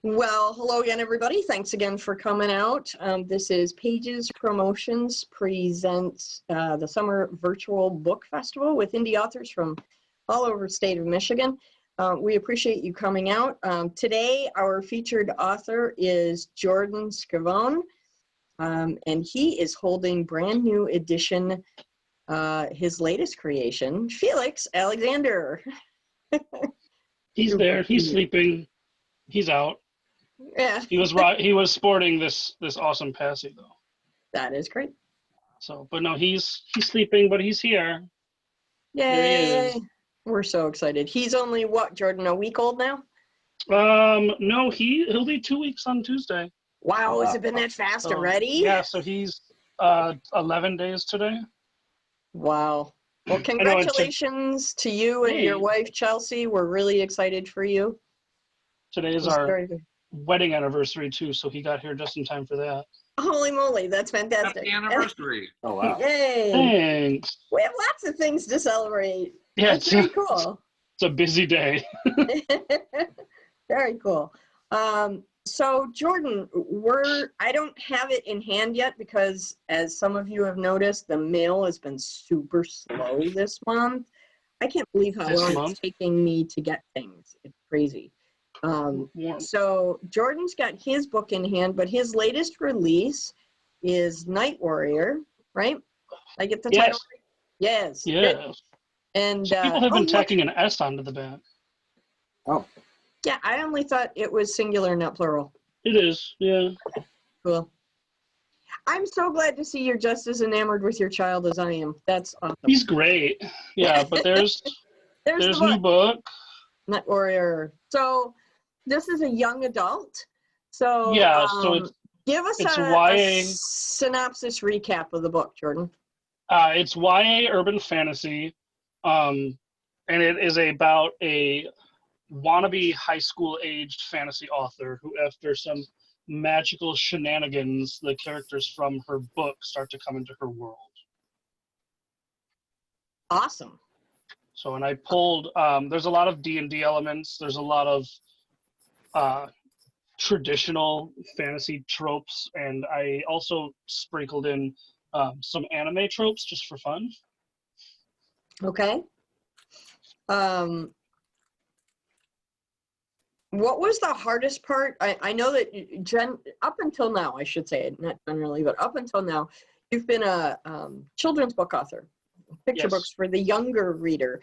Well, hello again, everybody. Thanks again for coming out. This is Pages Promotions presents the Summer Virtual Book Festival with indie authors from all over the state of Michigan. We appreciate you coming out. Today, our featured author is Jordan Scavone, and he is holding brand new edition, his latest creation, Felix Alexander. He's there. He's sleeping. He's out. Yeah. He was sporting this awesome passy though. That is great. So, but no, he's sleeping, but he's here. Yay! There he is. We're so excited. He's only what, Jordan, a week old now? No, he'll be 2 weeks on Tuesday. Wow, has it been that fast already? Yeah, so he's 11 days today. Wow. Well, congratulations to you and your wife, Chelsea. We're really excited for you. Today is our wedding anniversary, too, so he got here just in time for that. Holy moly, that's fantastic. Happy anniversary. Oh, wow. Yay. Thanks. We have lots of things to celebrate. Yeah, that's very cool. It's a busy day. Very cool. So, Jordan, I don't have it in hand yet because, as some of you have noticed, the mail has been super slow this month. I can't believe how long it's taking me to get things. It's crazy. So Jordan's got his book in hand, but his latest release is Night Warrior, right? I get the title right? Yes. Yes. And so people have been tacking an S onto the back. Oh. Yeah, I only thought it was singular, not plural. It is, yeah. Cool. I'm so glad to see you're just as enamored with your child as I am. That's awesome. He's great. Yeah, but there's the new book. Night Warrior. So this is a young adult. So yeah, so give us it's a synopsis recap of the book, Jordan. It's YA urban fantasy, and it is about a wannabe high school aged fantasy author who, after some magical shenanigans, the characters from her book start to come into her world. Awesome. So, and I pulled, there's a lot of D&D elements. There's a lot of traditional fantasy tropes, and I also sprinkled in some anime tropes just for fun. Okay. What was the hardest part? I know that up until now, I should say, not generally, but up until now, you've been a children's book author, picture books for the younger reader.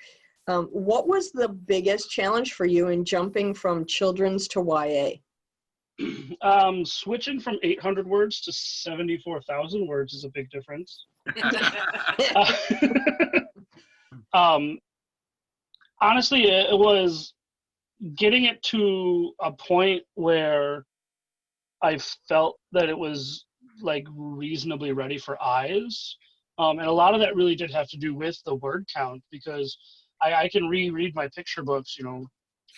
What was the biggest challenge for you in jumping from children's to YA? Switching from 800 words to 74,000 words is a big difference. Honestly, it was getting it to a point where I felt that it was like reasonably ready for eyes. And a lot of that really did have to do with the word count, because I can reread my picture books, you know,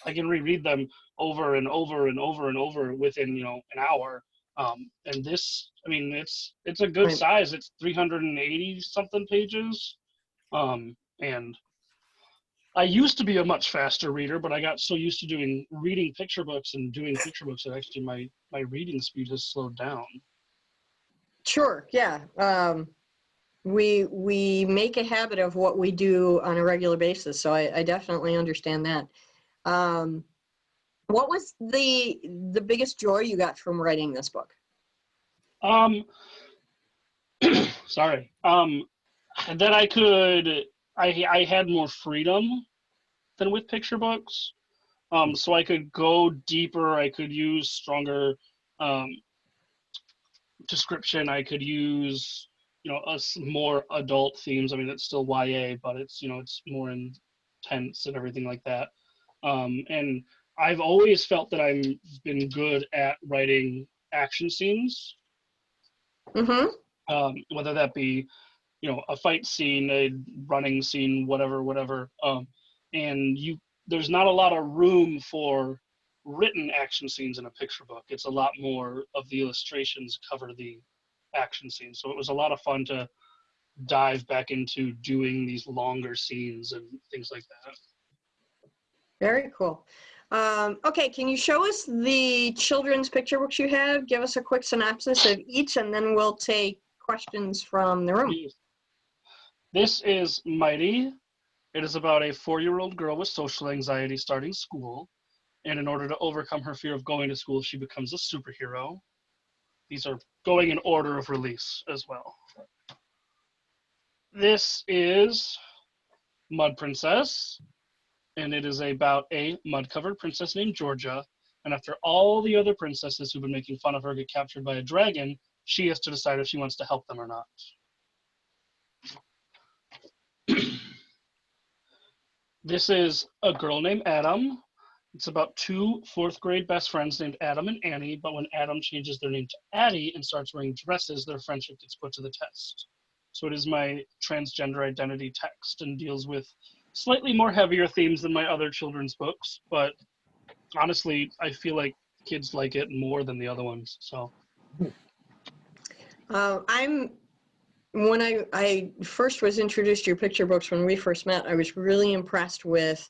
I can reread them over and over and over and over within, you know, an hour. And this, I mean, it's a good size. It's 380 something pages. And I used to be a much faster reader, but I got so used to reading picture books and doing picture books that actually my reading speed has slowed down. Sure, yeah. We make a habit of what we do on a regular basis, so I definitely understand that. What was the biggest joy you got from writing this book? Sorry. That I had more freedom than with picture books. So I could go deeper, I could use stronger description, I could use, you know, more adult themes. I mean, it's still YA, but it's, you know, it's more intense and everything like that. And I've always felt that I've been good at writing action scenes. Mm-hmm. Whether that be, you know, a fight scene, a running scene, whatever. And there's not a lot of room for written action scenes in a picture book. It's a lot more of the illustrations cover the action scenes. So it was a lot of fun to dive back into doing these longer scenes and things like that. Very cool. Okay, can you show us the children's picture books you have? Give us a quick synopsis of each, and then we'll take questions from the room. This is Mighty. It is about a 4-year-old girl with social anxiety starting school. And in order to overcome her fear of going to school, she becomes a superhero. These are going in order of release as well. This is Mud Princess. And it is about a mud-covered princess named Georgia. And after all the other princesses who've been making fun of her get captured by a dragon, she has to decide if she wants to help them or not. This is A Girl Named Adam. It's about 2 4th-grade best friends named Adam and Annie, but when Adam changes their name to Addie and starts wearing dresses, their friendship gets put to the test. So it is my transgender identity text and deals with slightly more heavier themes than my other children's books, but honestly, I feel like kids like it more than the other ones. So, When I first was introduced to your picture books when we first met, I was really impressed with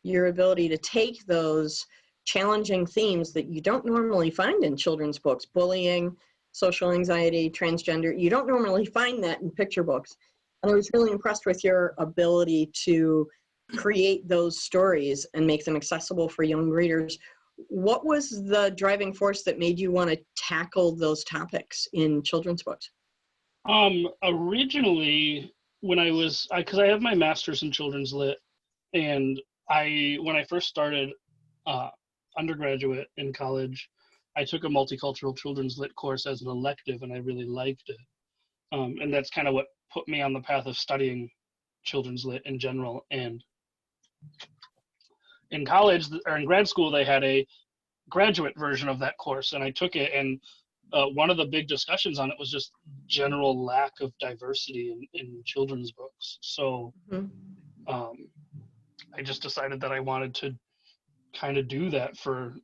your ability to take those challenging themes that you don't normally find in children's books, bullying, social anxiety, transgender. You don't normally find that in picture books. And I was really impressed with your ability to create those stories and make them accessible for young readers. What was the driving force that made you want to tackle those topics in children's books? Originally, when because I have my master's in children's lit, and when I first started undergraduate in college, I took a multicultural children's lit course as an elective, and I really liked it. And that's kind of what put me on the path of studying children's lit in general. And in college, or in grad school, they had a graduate version of that course, and I took it, and one of the big discussions on it was just general lack of diversity in children's books. So I just decided that I wanted to kind of do that for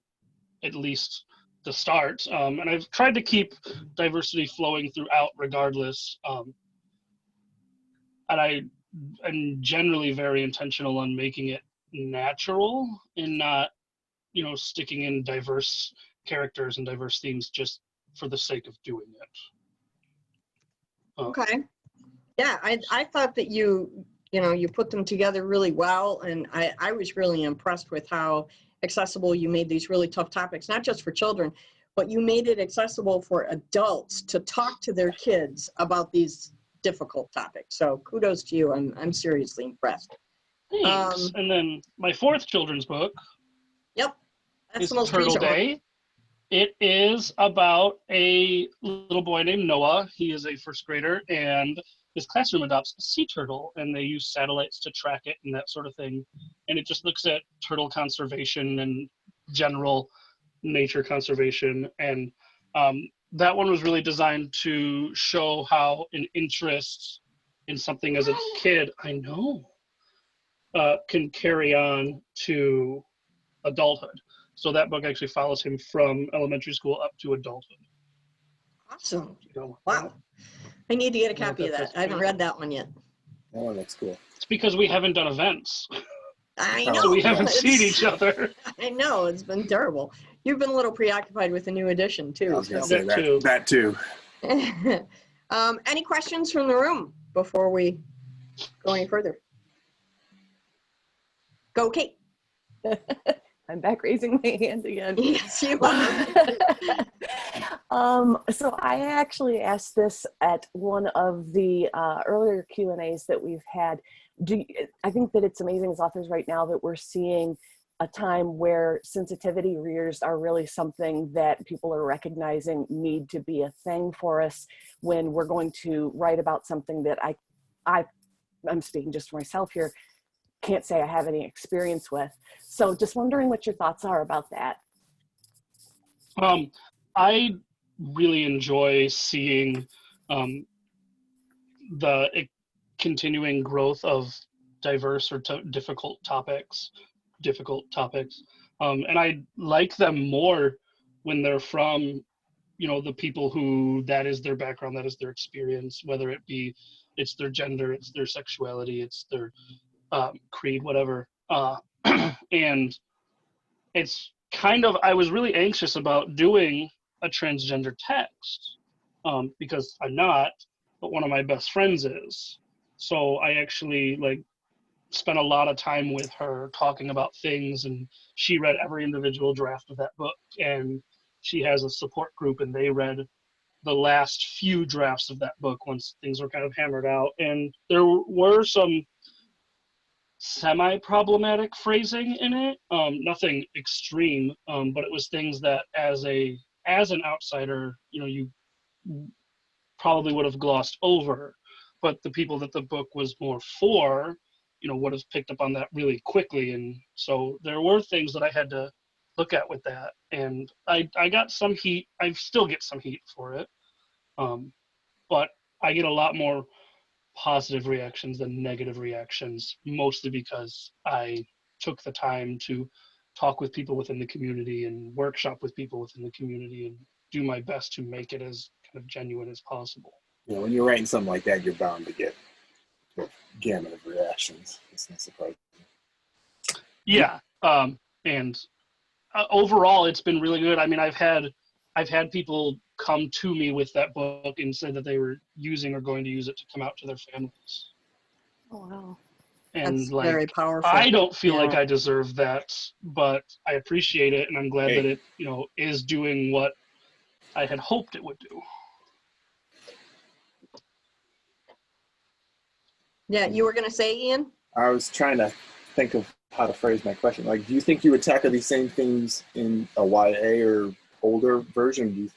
at least the start. And I've tried to keep diversity flowing throughout regardless. And I'm generally very intentional on making it natural and not, sticking in diverse characters and diverse themes just for the sake of doing it. Okay. Yeah, I thought that you put them together really well, and I was really impressed with how accessible you made these really tough topics, not just for children, but you made it accessible for adults to talk to their kids about these difficult topics. So kudos to you. I'm seriously impressed. Thanks. And then my 4th children's book. Yep. That's is the most Turtle recent one. Day. It is about a little boy named Noah. He is a 1st grader, and his classroom adopts a sea turtle, and they use satellites to track it and that sort of thing. And it just looks at turtle conservation and general nature conservation. And that one was really designed to show how an interest in something as a kid, can carry on to adulthood. So that book actually follows him from elementary school up to adulthood. Awesome. Wow. I need to get a copy of that. I haven't read that one yet. That one looks cool. It's because we haven't done events. I know. So we haven't seen each other. I know. It's been terrible. You've been a little preoccupied with the new edition, too. I was going to say that too. Any questions from the room before we go any further? Go, Kate. I'm back raising my hand again. Yes, you are. So I actually asked this at one of the earlier Q&As that we've had. I think that it's amazing as authors right now that we're seeing a time where sensitivity readers are really something that people are recognizing need to be a thing for us when we're going to write about something that I'm speaking just for myself here, can't say I have any experience with. So just wondering what your thoughts are about that. I really enjoy seeing the continuing growth of diverse or difficult topics. And I like them more when they're from, the people who that is their background, that is their experience, whether it be it's their gender, it's their sexuality, it's their creed, whatever. And it's kind of, I was really anxious about doing a transgender text because I'm not, but one of my best friends is. So I actually like spent a lot of time with her talking about things, and she read every individual draft of that book, and she has a support group, and they read the last few drafts of that book once things were kind of hammered out. And there were some semi-problematic phrasing in it, nothing extreme, but it was things that as an outsider, you probably would have glossed over, but the people that the book was more for, would have picked up on that really quickly. And so there were things that I had to look at with that, and I got some heat. I still get some heat for it, but I get a lot more positive reactions than negative reactions, mostly because I took the time to talk with people within the community and workshop with people within the community and do my best to make it as kind of genuine as possible. When you're writing something like that, you're bound to get a gamut of reactions. It's not surprising. Yeah, and overall, it's been really good. I mean, I've had people come to me with that book and say that they were using or going to use it to come out to their families. Oh, wow. And That's like, very powerful. I don't feel Yeah. like I deserve that, but I appreciate it, and I'm glad that it, is doing what I had hoped it would do. Yeah, you were going to say, Ian? I was trying to think of how to phrase my question. Like, do you think you would tackle these same things in a YA or older version?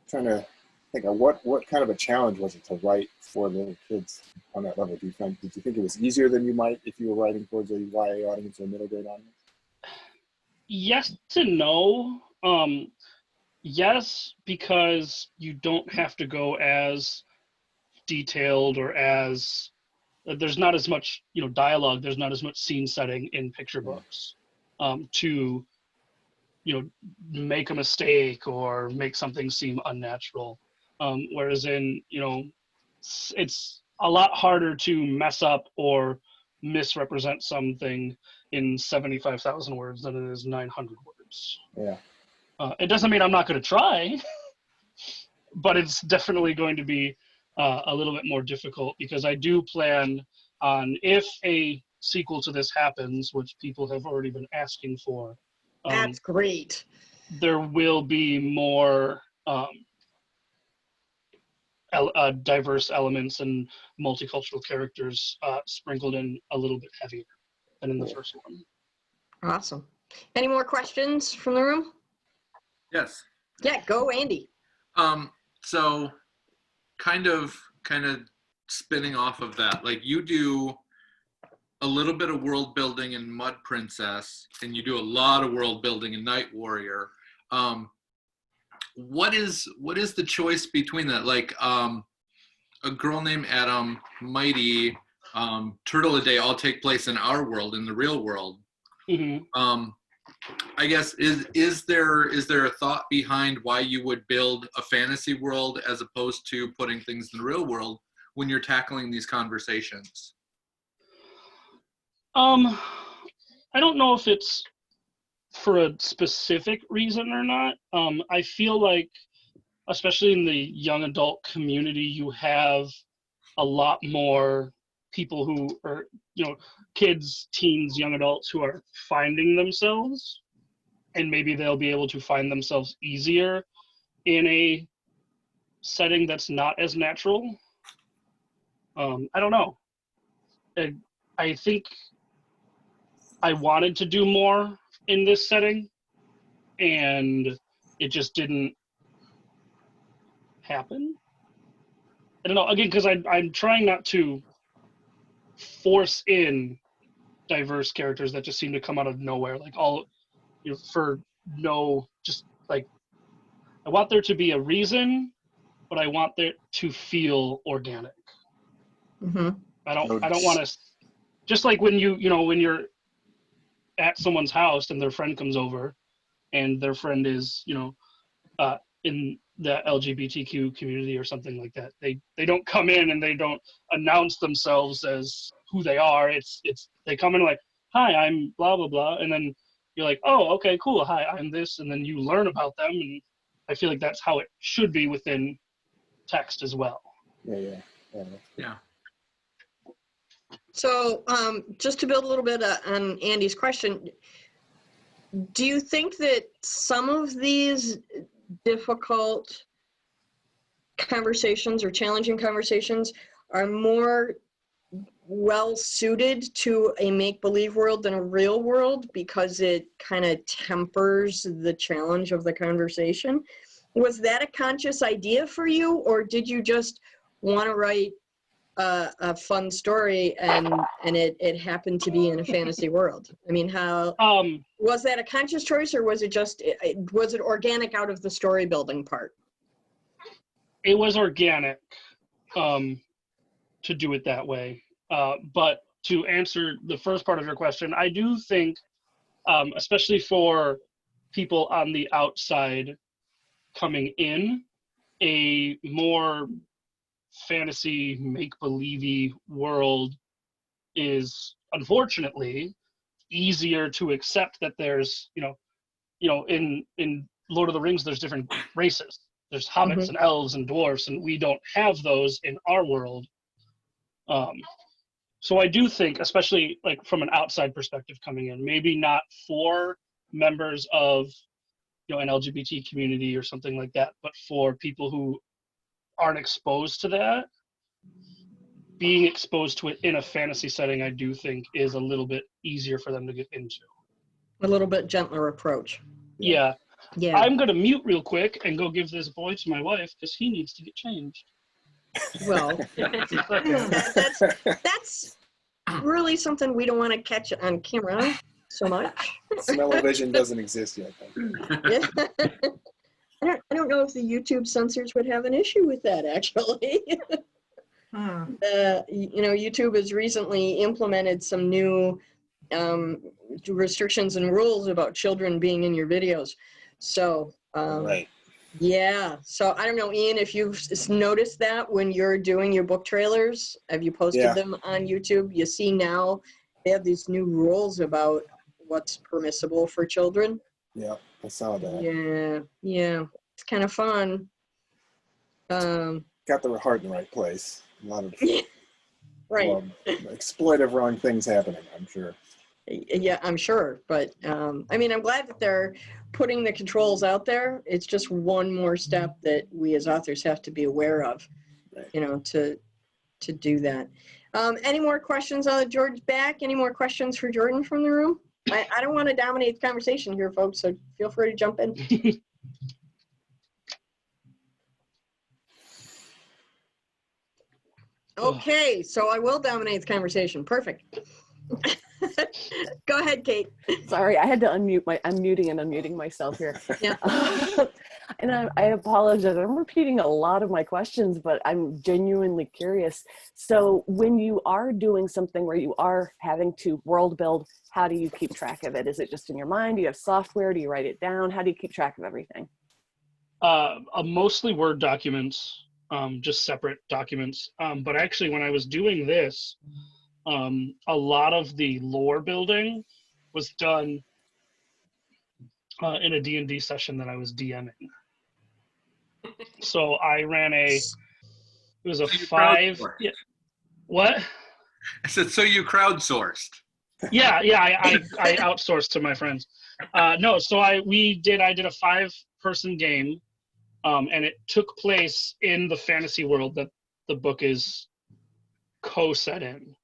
Trying to think of what kind of a challenge was it to write for little kids on that level? Did you think it was easier than you might if you were writing towards a YA audience or a middle grade audience? Yes and no. Yes, because you don't have to go as detailed or as there's not as much dialogue, there's not as much scene setting in picture books to make a mistake or make something seem unnatural, whereas in it's a lot harder to mess up or misrepresent something in 75,000 words than it is 900 words. Yeah. It doesn't mean I'm not going to try, but it's definitely going to be a little bit more difficult, because I do plan on, if a sequel to this happens, which people have already been asking for, That's great. there will be more diverse elements and multicultural characters sprinkled in a little bit heavier than in the first one. Awesome. Any more questions from the room? Yes. Yeah, go Andy. So kind of spinning off of that, like, you do a little bit of world building in Mud Princess, and you do a lot of world building in Night Warrior. What is the choice between that? Like, a girl named Adam, Mighty, Turtle a Day all take place in our world, in the real world. Mm-hmm. I guess is there a thought behind why you would build a fantasy world as opposed to putting things in the real world when you're tackling these conversations? I don't know if it's for a specific reason or not. I feel like, especially in the young adult community, you have a lot more people who are, kids, teens, young adults who are finding themselves, and maybe they'll be able to find themselves easier in a setting that's not as natural. I don't know. I think I wanted to do more in this setting, and it just didn't happen. I don't know, again, because I'm trying not to force in diverse characters that just seem to come out of nowhere, like all, for no, just like, I want there to be a reason, but I want there to feel organic. Mm-hmm. I don't want to, just like when when you're at someone's house and their friend comes over, and their friend is in the LGBTQ community or something like that, they don't come in and they don't announce themselves as who they are. It's they come in like, hi, I'm blah blah blah, and then you're like, oh, okay, cool. Hi, I'm this. And then you learn about them. And I feel like that's how it should be within text as well. Yeah. So just to build a little bit on Andy's question, do you think that some of these difficult conversations or challenging conversations are more well suited to a make-believe world than a real world because it kind of tempers the challenge of the conversation? Was that a conscious idea for you, or did you just want to write a fun story and it happened to be in a fantasy world? I mean, how was that a conscious choice, or was it just was it organic out of the story building part? It was organic to do it that way. But to answer the first part of your question, I do think, especially for people on the outside coming in, a more fantasy make-believe-y world is unfortunately easier to accept. That there's, in Lord of the Rings, there's different races. There's hobbits and elves and dwarfs, and we don't have those in our world. So I do think, especially like from an outside perspective coming in, maybe not for members of, an LGBT community or something like that, but for people who aren't exposed to that, being exposed to it in a fantasy setting, I do think is a little bit easier for them to get into. A little bit gentler approach. Yeah. Yeah. I'm going to mute real quick and go give this boy to my wife because he needs to get changed. Well, that's really something we don't want to catch on camera so much. Smell-o-vision doesn't exist yet. I don't know if the YouTube censors would have an issue with that, actually. YouTube has recently implemented some new restrictions and rules about children being in your videos. So, Right. Yeah. So I don't know, Ian, if you've noticed that when you're doing your book trailers, have you posted them on YouTube? You see now they have these new rules about what's permissible for children. Yeah, I saw that. Yeah. It's kind of fun. Got the heart in the right place. A lot of right. Exploitive wrong things happening, I'm sure. Yeah, I'm sure. But I mean, I'm glad that they're putting the controls out there. It's just one more step that we as authors have to be aware of, right. To do that. Any more questions? George's back. Any more questions for Jordan from the room? I don't want to dominate the conversation here, folks, so feel free to jump in. Okay, so I will dominate the conversation. Perfect. Go ahead, Kate. Sorry, I had to unmute I'm muting and unmuting myself here. Yeah. And I apologize. I'm repeating a lot of my questions, but I'm genuinely curious. So when you are doing something where you are having to world build, how do you keep track of it? Is it just in your mind? Do you have software? Do you write it down? How do you keep track of everything? Mostly Word documents, just separate documents. But actually, when I was doing this, a lot of the lore building was done in a D&D session that I was DMing. So I ran it was a 5. Yeah, what? I said, so you crowdsourced. Yeah, I outsourced to my friends. No, so I did a 5-person game, and it took place in the fantasy world that the book is co-set in.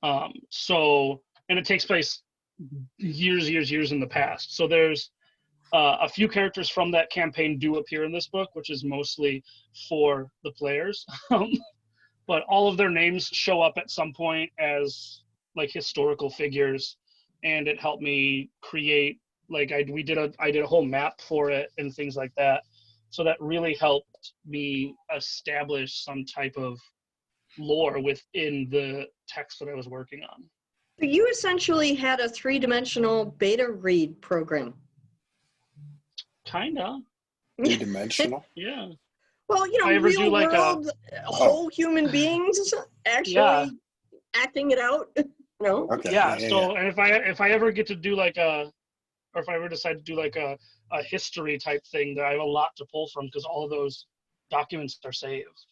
And it takes place years in the past. So there's a few characters from that campaign do appear in this book, which is mostly for the players. But all of their names show up at some point as like historical figures, and it helped me create I did a whole map for it and things like that. So that really helped me establish some type of lore within the text that I was working on. You essentially had a 3-dimensional beta read program. Kinda. 3-dimensional? Yeah. Well, real world, whole human beings actually acting it out. No. Okay. Yeah. So, and if I ever get to do like a or if I ever decide to do like a history type thing, that I have a lot to pull from because all of those documents are saved.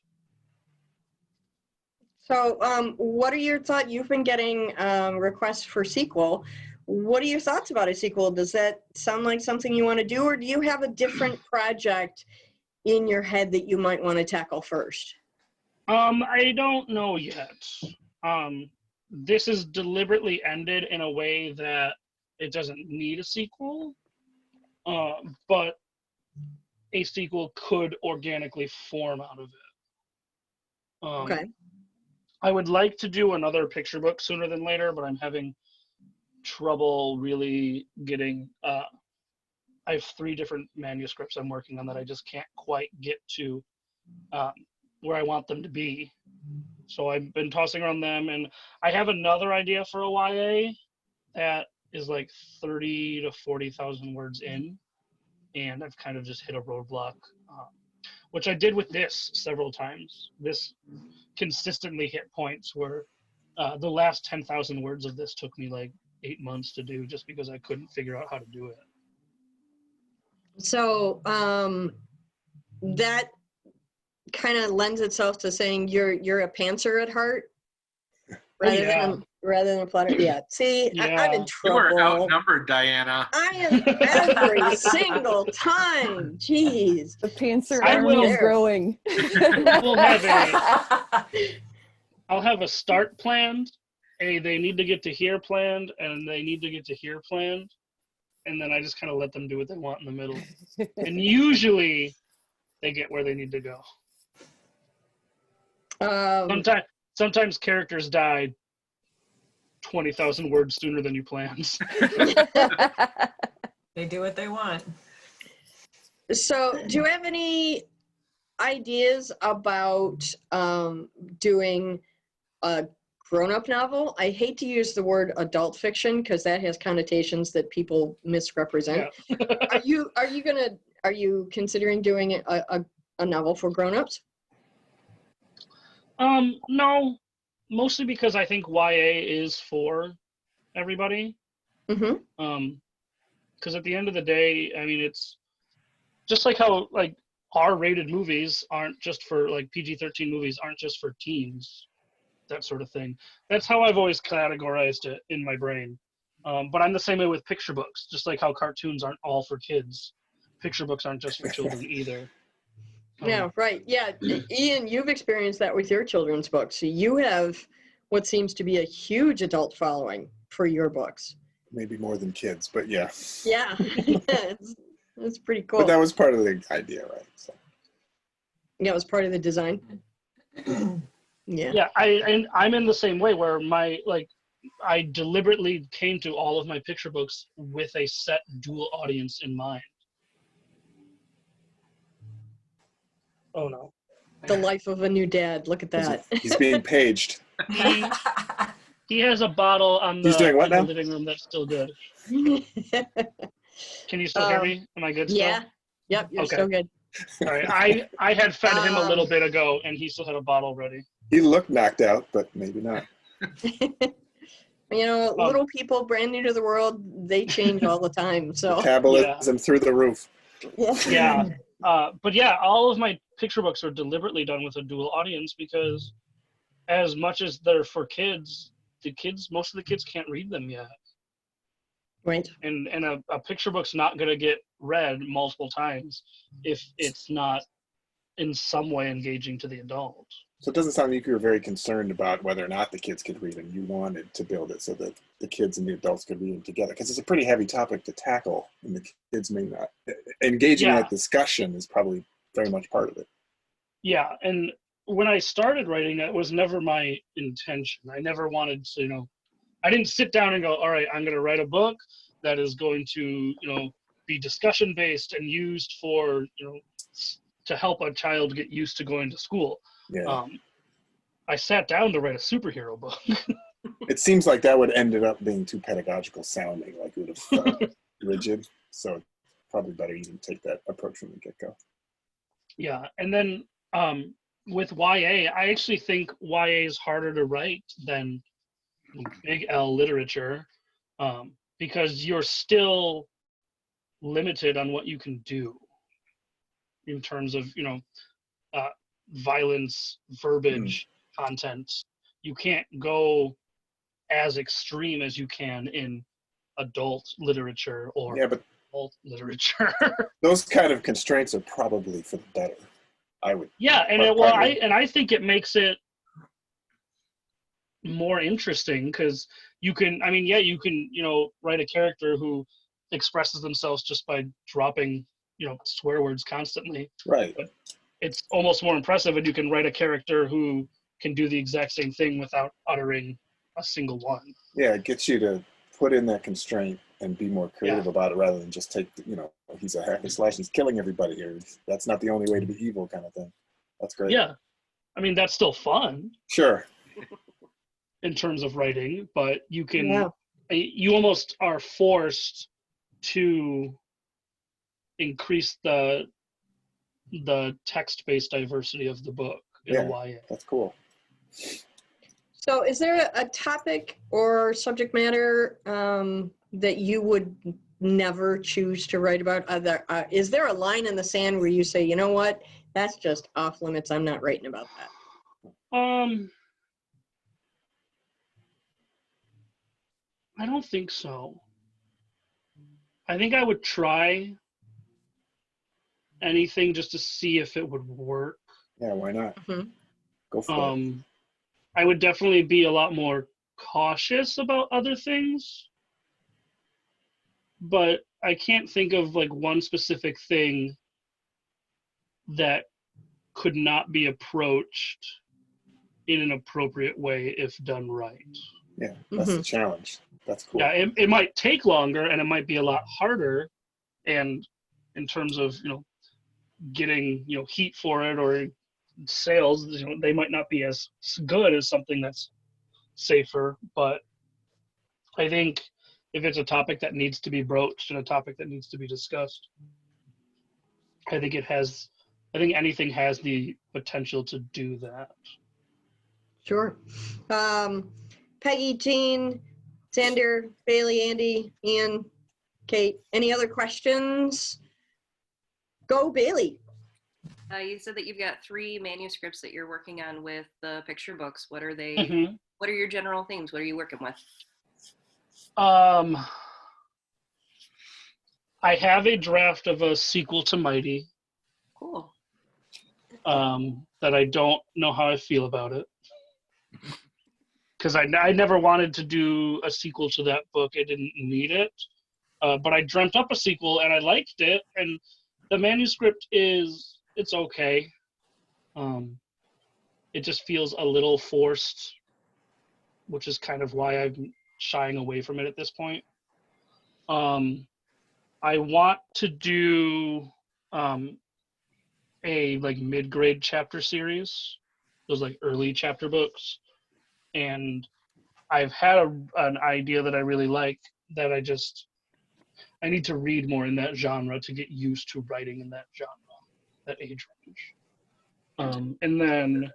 So what are your thoughts? You've been getting requests for sequel. What are your thoughts about a sequel? Does that sound like something you want to do, or do you have a different project in your head that you might want to tackle first? I don't know yet. This is deliberately ended in a way that it doesn't need a sequel, but a sequel could organically form out of it. Okay. I would like to do another picture book sooner than later, but I'm having trouble really getting. I have 3 different manuscripts I'm working on that I just can't quite get to where I want them to be. So I've been tossing around them, and I have another idea for a YA that is like 30 to 40,000 words in, and I've kind of just hit a roadblock, which I did with this several times. This consistently hit points where the last 10,000 words of this took me like 8 months to do, just because I couldn't figure out how to do it. So that kind of lends itself to saying you're a pantser at heart, rather than a plotter. Yeah. See, Yeah. I'm in You trouble. are outnumbered, Diana. I am every single time. Jeez. The Panther I army will- is growing. We'll have I'll have a start planned, they need to get to here planned, and they need to get to here planned, and then I just kind of let them do what they want in the middle. And usually they get where they need to go. Sometimes characters die 20,000 words sooner than you planned. They do what they want. So do you have any ideas about doing a grown-up novel? I hate to use the word adult fiction because that has connotations that people misrepresent. Yeah. Are you considering doing a novel for grown-ups? No, mostly because I think YA is for everybody. Mm-hmm. Because at the end of the day, I mean, it's just like how like R-rated movies aren't just for like PG-13 movies aren't just for teens, that sort of thing. That's how I've always categorized it in my brain. But I'm the same way with picture books, just like how cartoons aren't all for kids. Picture books aren't just for children either. Yeah, right. Yeah, Ian, you've experienced that with your children's books. You have what seems to be a huge adult following for your books. Maybe more than kids, but yeah. Yeah, it's pretty cool. But that was part of the idea, right? So. Yeah, it was part of the design. Yeah. Yeah, I'm in the same way where I deliberately came to all of my picture books with a set dual audience in mind. Oh no. The life of a new dad. Look at that. He's being paged. He has a bottle on He's doing what in the now? living room that's still good. Can you still hear me? Am I good still? Yeah. Yep, you're Okay. still good. All right. I had fed him a little bit ago, and he still had a bottle ready. He looked knocked out, but maybe not. You know, little people brand new to the world, they change all the time. So Metabolism through the roof. Yeah. But yeah, all of my picture books are deliberately done with a dual audience because as much as they're for kids, most of the kids can't read them yet. Right. And a picture book's not going to get read multiple times if it's not in some way engaging to the adult. So it doesn't sound like you were very concerned about whether or not the kids could read them. You wanted to build it so that the kids and the adults could read them together, because it's a pretty heavy topic to tackle, and the kids may not. Engaging in that discussion is probably very much part of it. Yeah, and when I started writing, that was never my intention. I never wanted to, I didn't sit down and go, all right, I'm going to write a book that is going to, be discussion based and used for, to help a child get used to going to school. Yeah. I sat down to write a superhero book. It seems like that would ended up being too pedagogical sounding, like it would have felt rigid. So probably better you didn't take that approach from the get-go. Yeah, and then with YA, I actually think YA is harder to write than big L literature because you're still limited on what you can do in terms of, violence, verbiage, content. You can't go as extreme as you can in adult literature or but adult literature. those kind of constraints are probably for the better, I would. Yeah, and partly. I think it makes it more interesting because you can, write a character who expresses themselves just by dropping, swear words constantly. Right. But it's almost more impressive when you can write a character who can do the exact same thing without uttering a single one. Yeah, it gets you to put in that constraint and be more creative about it rather than just take, he's a hack and slash, he's killing everybody here. That's not the only way to be evil kind of thing. That's great. Yeah. I mean, that's still fun. Sure. In terms of writing, but you can, you almost are forced to increase the text-based diversity of the book in a YA. That's cool. So is there a topic or subject matter that you would never choose to write about? Is there a line in the sand where you say, you know what, that's just off limits, I'm not writing about that? I don't think so. I think I would try anything just to see if it would work. Yeah, why not? Go for it. I would definitely be a lot more cautious about other things, but I can't think of like one specific thing that could not be approached in an appropriate way if done right. Yeah, that's the challenge. That's cool. Yeah, it might take longer and it might be a lot harder, and in terms of getting heat for it or sales, they might not be as good as something that's safer. But I think if it's a topic that needs to be broached and a topic that needs to be discussed, I think anything has the potential to do that. Sure. Peggy, Jean, Xander, Bailey, Andy, Ian, Kate, any other questions? Go, Bailey. You said that you've got 3 manuscripts that you're working on with the picture books. What are they? What are your general themes? What are you working with? I have a draft of a sequel to Mighty. Cool. That I don't know how I feel about it. Because I never wanted to do a sequel to that book. I didn't need it. But I dreamt up a sequel and I liked it. And the manuscript it's okay. It just feels a little forced, which is kind of why I'm shying away from it at this point. I want to do a like mid-grade chapter series, those like early chapter books. And I've had an idea that I really like that I need to read more in that genre to get used to writing in that genre, that age range. And then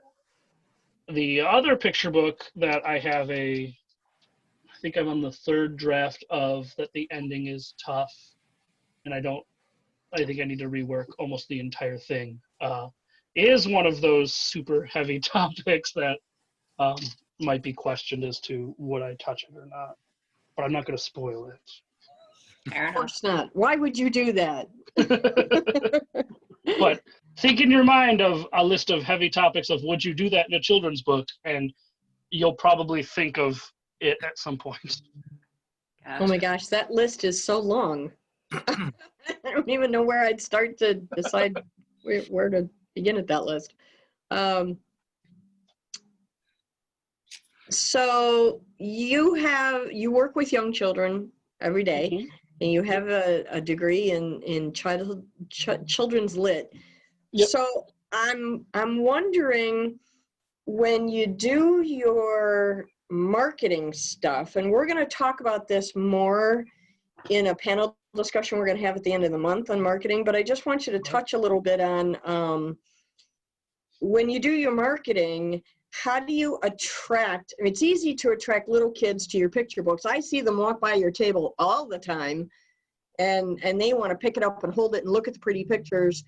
the other picture book that I have I think I'm on the 3rd draft of, that the ending is tough. And I think I need to rework almost the entire thing. Is one of those super heavy topics that might be questioned as to would I touch it or not, but I'm not going to spoil it. Fair Of course not. Why would you do that? But think in your mind of a list of heavy topics of would you do that in a children's book, and you'll probably think of it at some point. Gotcha. Oh my gosh, that list is so long. I don't even know where I'd start to decide where to begin at that list. So you work with young children every day, and you have a degree in children's lit. Yep. So I'm wondering, when you do your marketing stuff, and we're going to talk about this more in a panel discussion we're going to have at the end of the month on marketing, but I just want you to touch a little bit on when you do your marketing, how do you attract, it's easy to attract little kids to your picture books. I see them walk by your table all the time, and they want to pick it up and hold it and look at the pretty pictures.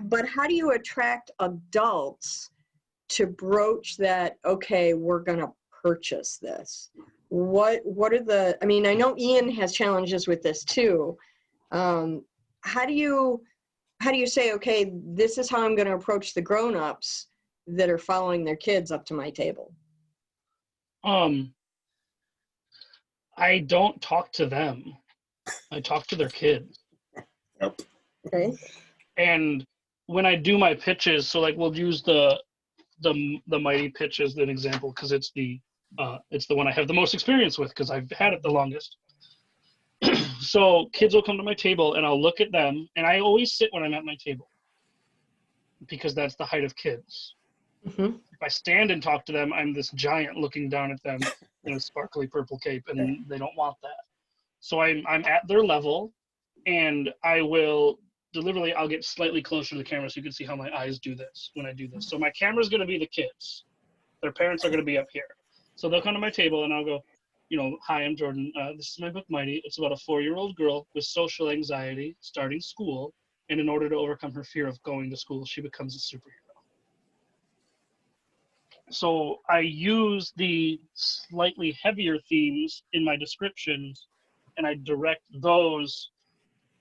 But how do you attract adults to broach that, okay, we're going to purchase this? What are the, I mean, I know Ian has challenges with this too. How do you say, okay, this is how I'm going to approach the grown-ups that are following their kids up to my table? I don't talk to them. I talk to their kids. Yep. Okay. And when I do my pitches, so like we'll use the Mighty pitch as an example because it's the one I have the most experience with because I've had it the longest. So kids will come to my table and I'll look at them, and I always sit when I'm at my table because that's the height of kids. Mm-hmm. If I stand and talk to them, I'm this giant looking down at them in a sparkly purple cape, and they don't want that. So I'm at their level, and I will deliberately, I'll get slightly closer to the camera so you can see how my eyes do this when I do this. So my camera's going to be the kids. Their parents are going to be up here. So they'll come to my table and I'll go, you know, hi, I'm Jordan. This is my book, Mighty. It's about a 4-year-old girl with social anxiety starting school. And in order to overcome her fear of going to school, she becomes a superhero. So I use the slightly heavier themes in my descriptions, and I direct those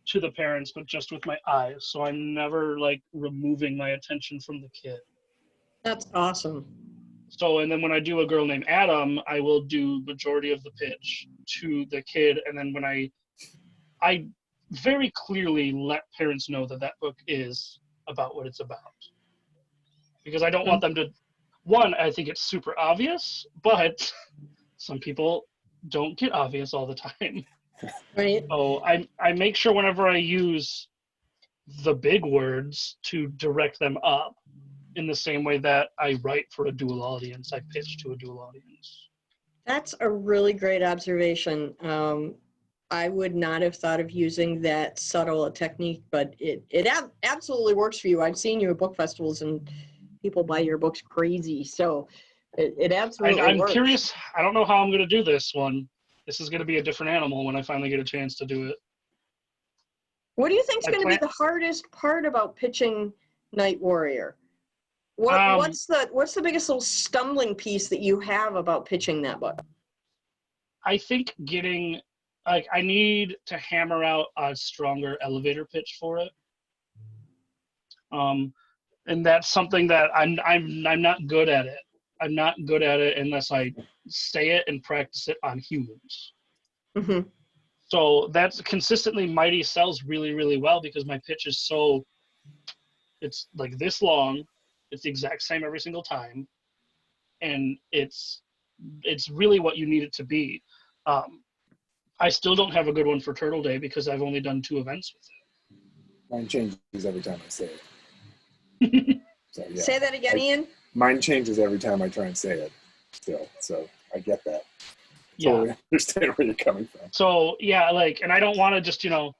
to the parents, but just with my eyes. So I'm never like removing my attention from the kid. That's awesome. So, and then when I do a girl named Adam, I will do majority of the pitch to the kid. And then when I very clearly let parents know that that book is about what it's about. Because I don't want them to, one, I think it's super obvious, but some people don't get obvious all the time. Right. So I make sure whenever I use the big words to direct them up in the same way that I write for a dual audience, I pitch to a dual audience. That's a really great observation. I would not have thought of using that subtle a technique, but it absolutely works for you. I've seen you at book festivals and people buy your books crazy. So it absolutely I'm works. curious. I don't know how I'm going to do this one. This is going to be a different animal when I finally get a chance to do it. What do you think is I going to be plan- the hardest part about pitching Night Warrior? What's the biggest little stumbling piece that you have about pitching that book? I think getting, like, I need to hammer out a stronger elevator pitch for it. And that's something that I'm not good at it. I'm not good at it unless I say it and practice it on humans. Mm-hmm. So that's consistently Mighty sells really, really well because my pitch is so, it's like this long. It's the exact same every single time. And it's really what you need it to be. I still don't have a good one for Turtle Day because I've only done 2 events with it. Mine changes every time I say it. So, yeah. Say that again, Ian. Mine changes every time I try and say it. Still, so I get that. Yeah. Totally understand where you're coming from. So yeah, like, and I don't want to just, I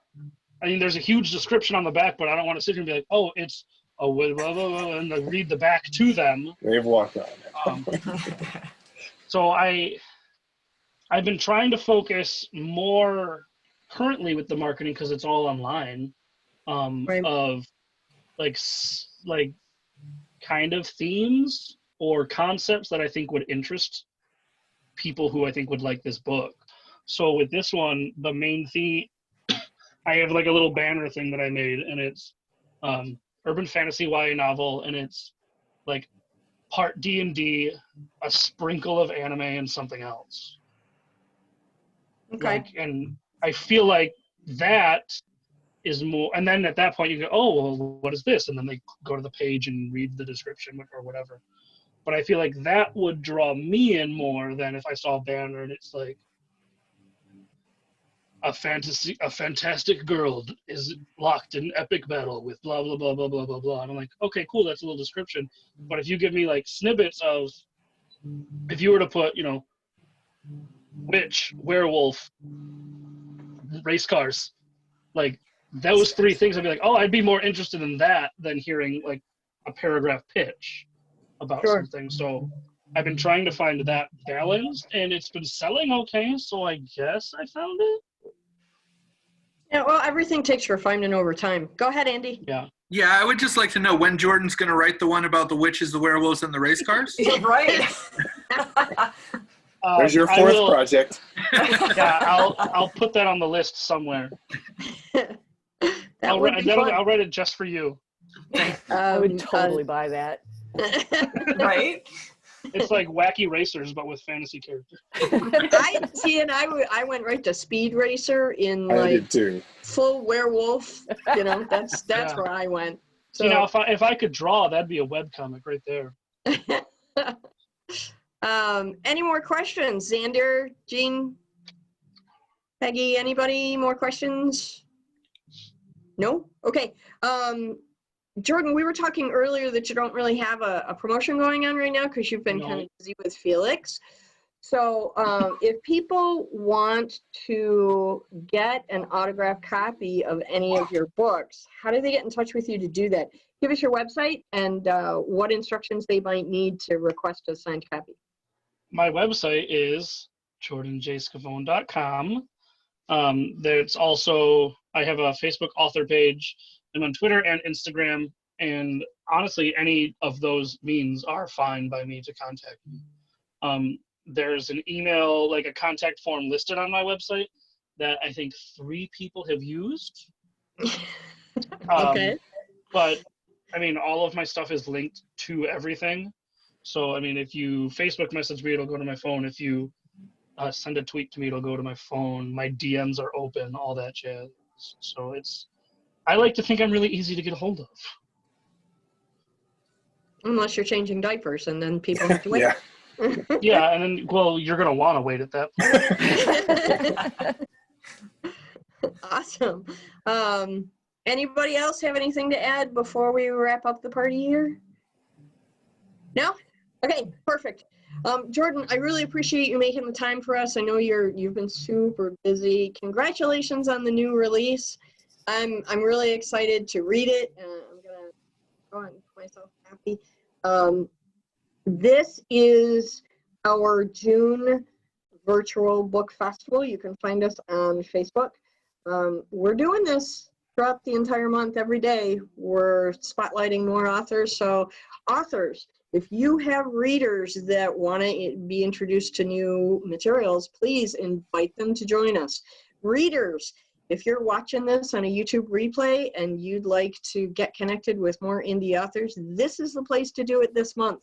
mean, there's a huge description on the back, but I don't want to sit here and be like, oh, it's blah, blah, blah, blah, and like read the back to them. They've walked on it. So I've been trying to focus more currently with the marketing because it's all online, Right. of like kind of themes or concepts that I think would interest people who I think would like this book. So with this one, the main theme, I have like a little banner thing that I made, and it's urban fantasy YA novel, and it's like part D&D, a sprinkle of anime, and something else. Okay. Like, and I feel like that is more, and then at that point you go, oh, well, what is this? And then they go to the page and read the description or whatever. But I feel like that would draw me in more than if I saw a banner and it's like a fantastic girl is locked in epic battle with blah blah blah blah blah blah blah. And I'm like, okay, cool, that's a little description. But if you give me like snippets of, if you were to put, witch, werewolf, race cars, like those 3 things, I'd be like, oh, I'd be more interested in that than hearing like a paragraph pitch about something. So I've been trying to find that balance, and it's been selling okay, so I guess I found it. Yeah, well, everything takes refinement over time. Go ahead, Andy. Yeah. Yeah, I would just like to know when Jordan's going to write the one about the witches, the werewolves, and the race cars. Right. There's your I fourth will- project. Yeah, I'll put that on the list somewhere. That would be fun. I'll write it just for you. I would totally buy that. Right. It's like Wacky Racers, but with fantasy characters. I went right to Speed Racer in I like did too. full werewolf. You know, that's Yeah. where I went. See, now if I could draw, that'd be a webcomic right there. Any more questions? Xander, Jean, Peggy, anybody more questions? No? Okay. Jordan, we were talking earlier that you don't really have a promotion going on right now because you've been kind of busy with Felix. So if people want to get an autographed copy of any of your books, how do they get in touch with you to do that? Give us your website and what instructions they might need to request a signed copy. My website is jordanjscavone.com. There's also, I have a Facebook author page. I'm on Twitter and Instagram, and honestly, any of those means are fine by me to contact me. There's an email, like a contact form listed on my website that I think 3 people have used. Okay. But, I mean, all of my stuff is linked to everything. So, I mean, if you Facebook message me, it'll go to my phone. If you send a tweet to me, it'll go to my phone. My DMs are open, all that jazz. So I like to think I'm really easy to get a hold of. Unless you're changing diapers, and then people have to wait. Yeah. Yeah, and then, well, you're going to want to wait at that point. Awesome. Anybody else have anything to add before we wrap up the party here? No? Okay, perfect. Jordan, I really appreciate you making the time for us. I know you've been super busy. Congratulations on the new release. I'm really excited to read it. I'm gonna go and make myself happy. This is our June virtual book festival. You can find us on Facebook. We're doing this throughout the entire month, every day. We're spotlighting more authors. So authors, if you have readers that want to be introduced to new materials, please invite them to join us. Readers, if you're watching this on a YouTube replay and you'd like to get connected with more indie authors, this is the place to do it this month.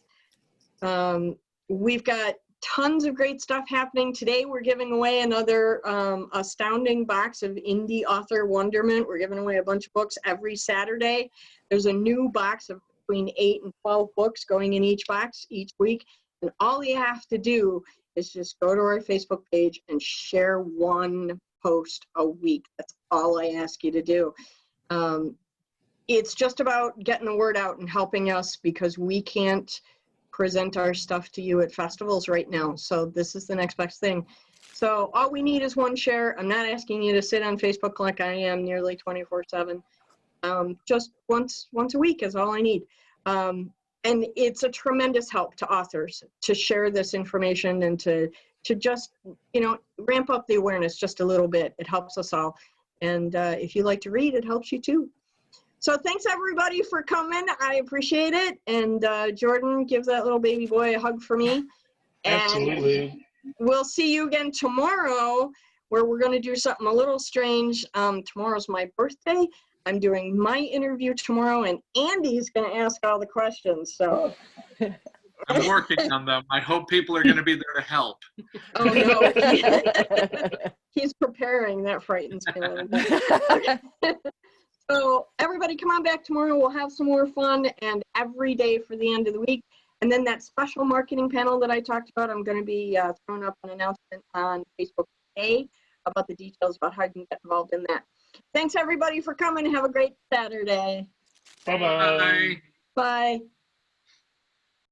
We've got tons of great stuff happening. Today we're giving away another astounding box of indie author wonderment. We're giving away a bunch of books every Saturday. There's a new box of between 8 and 12 books going in each box each week. And all you have to do is just go to our Facebook page and share one post a week. That's all I ask you to do. It's just about getting the word out and helping us because we can't present our stuff to you at festivals right now. So this is the next best thing. So all we need is one share. I'm not asking you to sit on Facebook like I am nearly 24/7. Just once a week is all I need. And it's a tremendous help to authors to share this information and to just, you know, ramp up the awareness just a little bit. It helps us all. And if you like to read, it helps you too. So thanks everybody for coming. I appreciate it. And Jordan, give that little baby boy a hug for me. Absolutely. And we'll see you again tomorrow where we're going to do something a little strange. Tomorrow's my birthday. I'm doing my interview tomorrow and Andy's going to ask all the questions. So I'm working on them. I hope people are going to be there to help. Oh no. He's preparing. That frightens me a little bit. So everybody come on back tomorrow. We'll have some more fun and every day for the end of the week. And then that special marketing panel that I talked about, I'm going to be throwing up an announcement on Facebook today about the details about how you can get involved in that. Thanks everybody for coming. Have a great Saturday. Bye-bye. Bye. Bye.